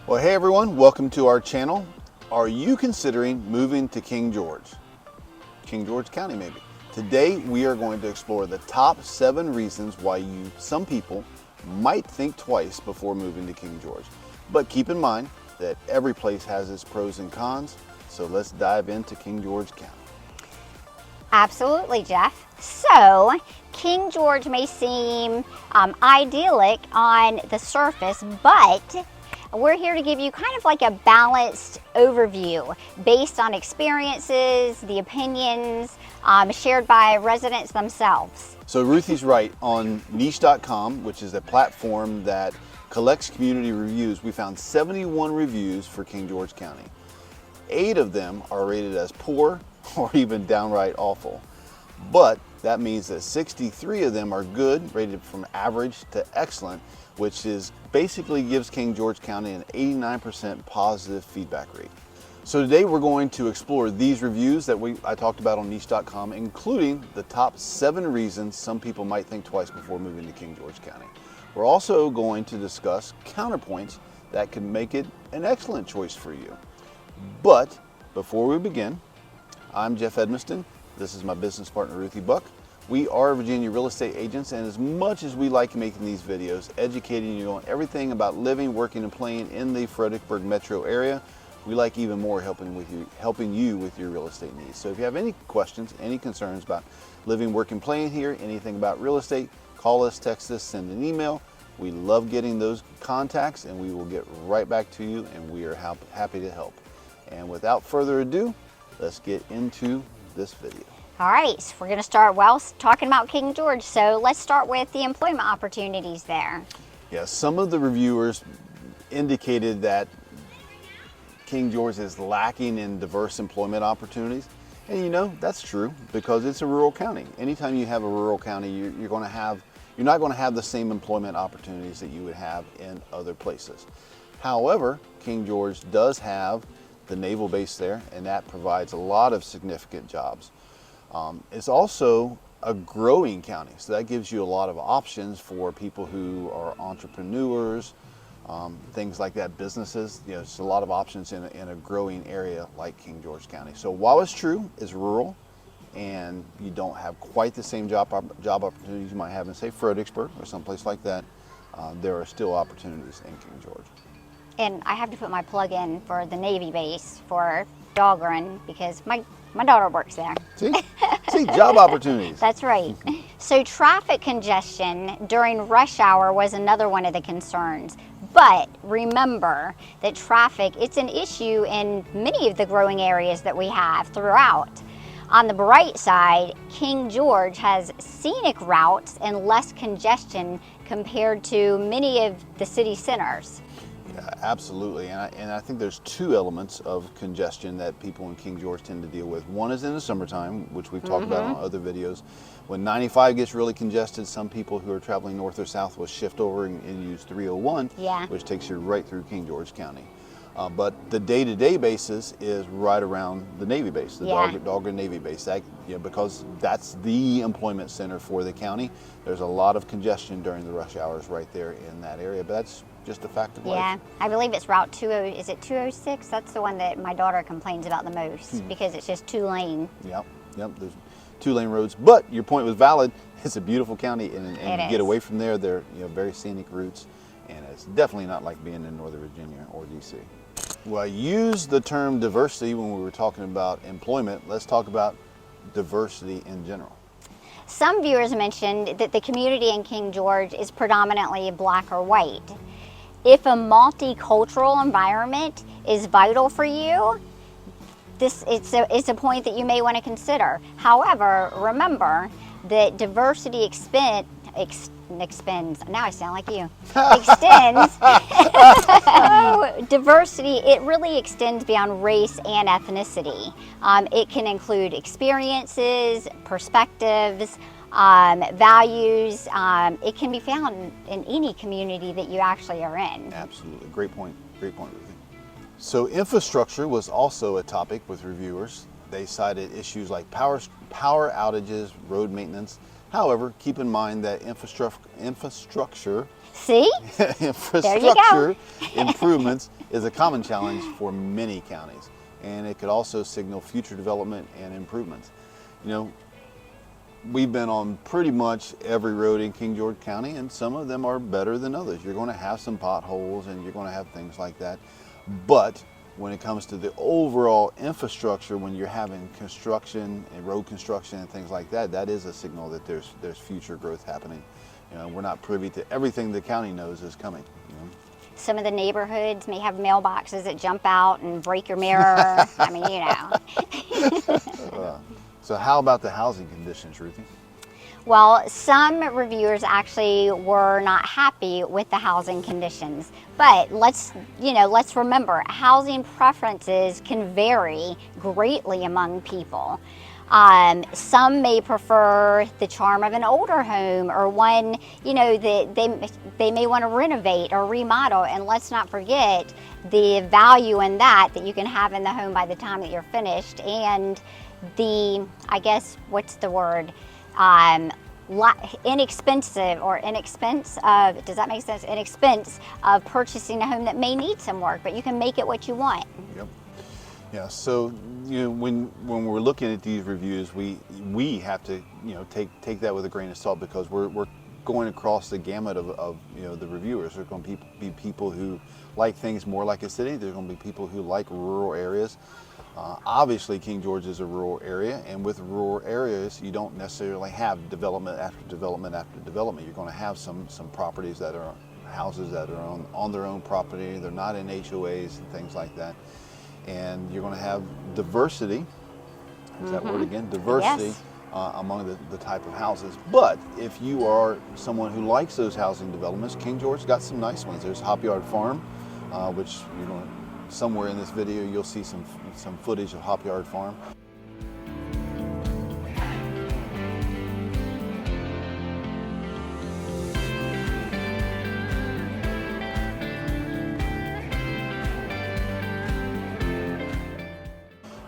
Well, hey everyone, welcome to our channel. Are you considering moving to King George County maybe? Today we are going to explore the top 7 reasons why some people might think twice before moving to King George. But keep in mind that every place has its pros and cons, so let's dive into King George County. Absolutely, Jeff. So, King George may seem idyllic on the surface, but we're here to give you kind of like a balanced overview based on experiences, the opinions shared by residents themselves. So Ruthie's right. On niche.com, which is a platform that collects community reviews, we found 71 reviews for King George County. 8 of them are rated as poor or even downright awful. But that means that 63 of them are good, rated from average to excellent, which is basically gives King George County an 89% positive feedback rate. So today we're going to explore these reviews that I talked about on niche.com, including the top 7 reasons some people might think twice before moving to King George County. We're also going to discuss counterpoints that can make it an excellent choice for you. But before we begin, I'm Jeff Edmisten. This is my business partner, Ruthie Buck. We are Virginia real estate agents, and as much as we like making these videos, educating you on everything about living, working, and playing in the Fredericksburg metro area, we like even more helping you with your real estate needs. So if you have any questions, any concerns about living, working, playing here, anything about real estate, call us, text us, send an email. We love getting those contacts, and we will get right back to you, and we are happy to help. And without further ado, let's get into this video. All right, so we're going to start talking about King George. So let's start with the employment opportunities there. Yeah, some of the reviewers indicated that King George is lacking in diverse employment opportunities. And you know, that's true because it's a rural county. Anytime you have a rural county, you're not going to have the same employment opportunities that you would have in other places. However, King George does have the naval base there, and that provides a lot of significant jobs. It's also a growing county, so that gives you a lot of options for people who are entrepreneurs, things like that, businesses. You know, it's a lot of options in a growing area like King George County. So while it's true, it's rural, and you don't have quite the same job opportunities you might have in, say, Fredericksburg or someplace like that, there are still opportunities in King George. And I have to put my plug in for the Navy base for Dahlgren because my daughter works there. See, job opportunities. That's right. So traffic congestion during rush hour was another one of the concerns. But remember that traffic, it's an issue in many of the growing areas that we have throughout. On the bright side, King George has scenic routes and less congestion compared to many of the city centers. Yeah, absolutely, and I think there's 2 elements of congestion that people in King George tend to deal with. One is in the summertime, which we've talked about on other videos. When 95 gets really congested, some people who are traveling north or south will shift over and use 301, which takes you right through King George County. But the day-to-day basis is right around the Navy base, the Dahlgren Navy base. That, because that's the employment center for the county. There's a lot of congestion during the rush hours right there in that area, but that's just a fact of life. Yeah, I believe it's Route 20. Is it 206? That's the one that my daughter complains about the most because it's just 2-lane. Yep. There's 2-lane roads, but your point was valid. It's a beautiful county, and you get away from there. They're very scenic routes, and it's definitely not like being in Northern Virginia or DC. Well, I used the term diversity when we were talking about employment. Let's talk about diversity in general. Some viewers mentioned that the community in King George is predominantly black or white. If a multicultural environment is vital for you, it's a point that you may want to consider. However, remember that diversity extends. Now I sound like you. Extends. Diversity, it really extends beyond race and ethnicity. It can include experiences, perspectives, values. It can be found in any community that you actually are in. Absolutely. Great point, Ruthie. So infrastructure was also a topic with reviewers. They cited issues like power outages, road maintenance, However, keep in mind that infrastructure See? infrastructure improvements is a common challenge for many counties, and it could also signal future development and improvements. You know, we've been on pretty much every road in King George County, and some of them are better than others. You're going to have some potholes and you're going to have things like that. But when it comes to the overall infrastructure, when you're having construction and road construction and things like that, that is a signal that there's future growth happening. You know, we're not privy to everything the county knows is coming. You know? Some of the neighborhoods may have mailboxes that jump out and break your mirror. I mean, you know. So how about the housing conditions, Ruthie? Well, some reviewers actually were not happy with the housing conditions, but let's remember, housing preferences can vary greatly among people. Some may prefer the charm of an older home, or one, you know, that they may want to renovate or remodel. And let's not forget the value in that you can have in the home by the time that you're finished, and the, I guess, what's the word? Inexpensive or inexpense of, does that make sense? Inexpense of purchasing a home that may need some work, but you can make it what you want. Yep. Yeah. So, you know, when we're looking at these reviews, we have to, you know, take that with a grain of salt, because we're going across the gamut of you know, the reviewers. There's going to be people who like things more like a city. There's going to be people who like rural areas. Obviously, King George is a rural area, and with rural areas, you don't necessarily have development after development after development. You're going to have some properties that are houses that are on their own property. They're not in HOAs and things like that. And you're going to have diversity. Is that word again? Diversity. Yes. Among the type of houses. But if you are someone who likes those housing developments, King George got some nice ones. There's Hop Yard Farm, which, you know, somewhere in this video you'll see some footage of Hop Yard Farm.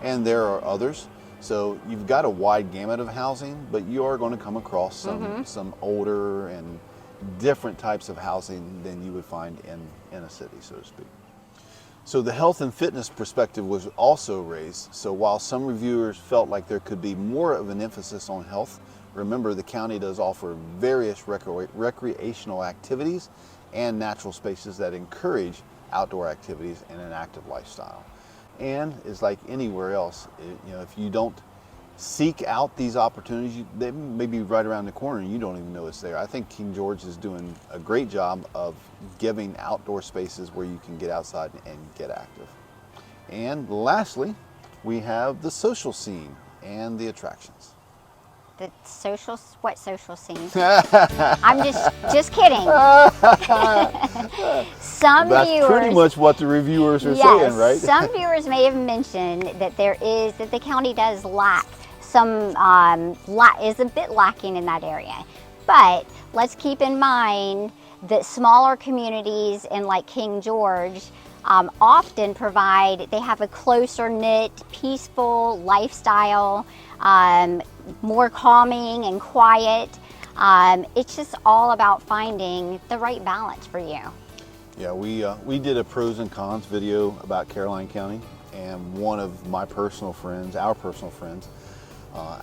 And there are others. So you've got a wide gamut of housing, but you are going to come across some older and different types of housing than you would find in a city, so to speak. So the health and fitness perspective was also raised. So while some reviewers felt like there could be more of an emphasis on health, remember the county does offer various recreational activities and natural spaces that encourage outdoor activities and an active lifestyle. And it's like anywhere else, you know, if you don't seek out these opportunities, they may be right around the corner and you don't even know it's there. I think King George is doing a great job of giving outdoor spaces where you can get outside and get active. And lastly, we have the social scene and the attractions. The social, what social scene? I'm just kidding. That's pretty much what the reviewers are saying, right? Some viewers may have mentioned that that the county does lack some, is a bit lacking in that area. But let's keep in mind that smaller communities in like King George often they have a closer knit, peaceful lifestyle, more calming and quiet. It's just all about finding the right balance for you. Yeah, we did a pros and cons video about Caroline County, and one of our personal friends,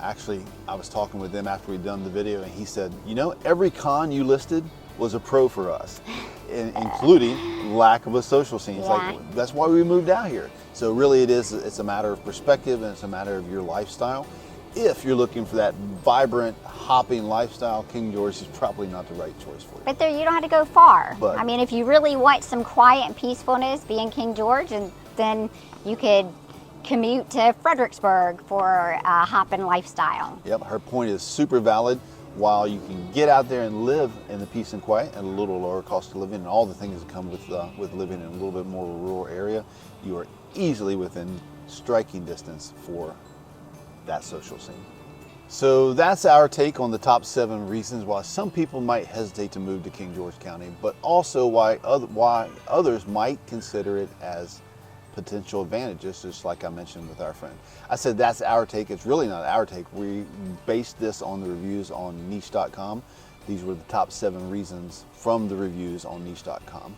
actually, I was talking with them after we'd done the video, and he said, you know, every con you listed was a pro for us, including lack of a social scene. It's like, that's why we moved out here. So really it's a matter of perspective, and it's a matter of your lifestyle. If you're looking for that vibrant, hopping lifestyle, King George is probably not the right choice for you. But there, you don't have to go far. But, I mean, if you really want some quiet and peacefulness, be in King George, and then you could commute to Fredericksburg for a hopping lifestyle. Yep, her point is super valid. While you can get out there and live in the peace and quiet at a little lower cost of living, and all the things that come with living in a little bit more rural area, you are easily within striking distance for that social scene. So that's our take on the top 7 reasons why some people might hesitate to move to King George County, but also why others might consider it as potential advantages, just like I mentioned with our friend. I said that's our take. It's really not our take. We based this on the reviews on niche.com. These were the top 7 reasons from the reviews on niche.com.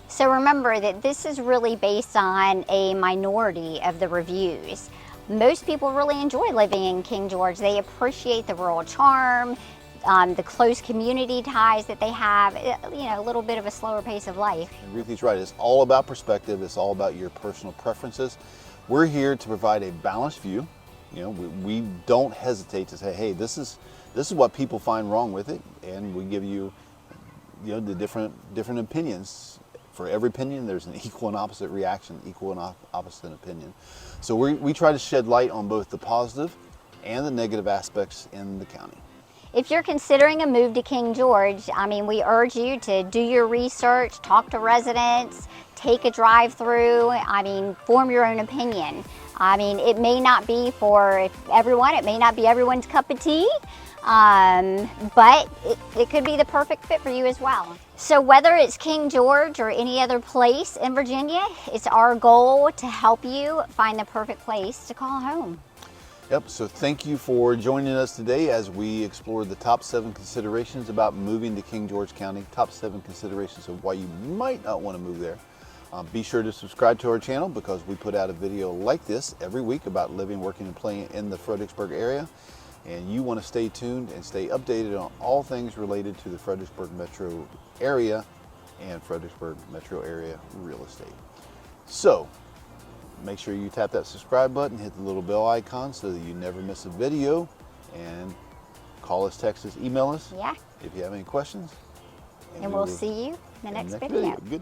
So remember that this is really based on a minority of the reviews. Most people really enjoy living in King George. They appreciate the rural charm, the close community ties that they have, you know, a little bit of a slower pace of life. And Ruthie's right. It's all about perspective. It's all about your personal preferences. We're here to provide a balanced view. You know, we don't hesitate to say, hey, this is what people find wrong with it, and we give you, you know, the different opinions. For every opinion, there's an equal and opposite reaction, equal and opposite opinion. So we try to shed light on both the positive and the negative aspects in the county. If you're considering a move to King George, I mean, we urge you to do your research, talk to residents, take a drive through, I mean, form your own opinion. I mean, it may not be for everyone, it may not be everyone's cup of tea, but it could be the perfect fit for you as well. So whether it's King George or any other place in Virginia, it's our goal to help you find the perfect place to call home. Yep, so thank you for joining us today as we explore the top 7 considerations about moving to King George County, top 7 considerations of why you might not want to move there. Be sure to subscribe to our channel because we put out a video like this every week about living, working, and playing in the Fredericksburg area. And you want to stay tuned and stay updated on all things related to the Fredericksburg metro area and Fredericksburg metro area real estate. So make sure you tap that subscribe button, hit the little bell icon so that you never miss a video, and call us, text us, email us Yeah. if you have any questions. And we'll see you in the next video. Good.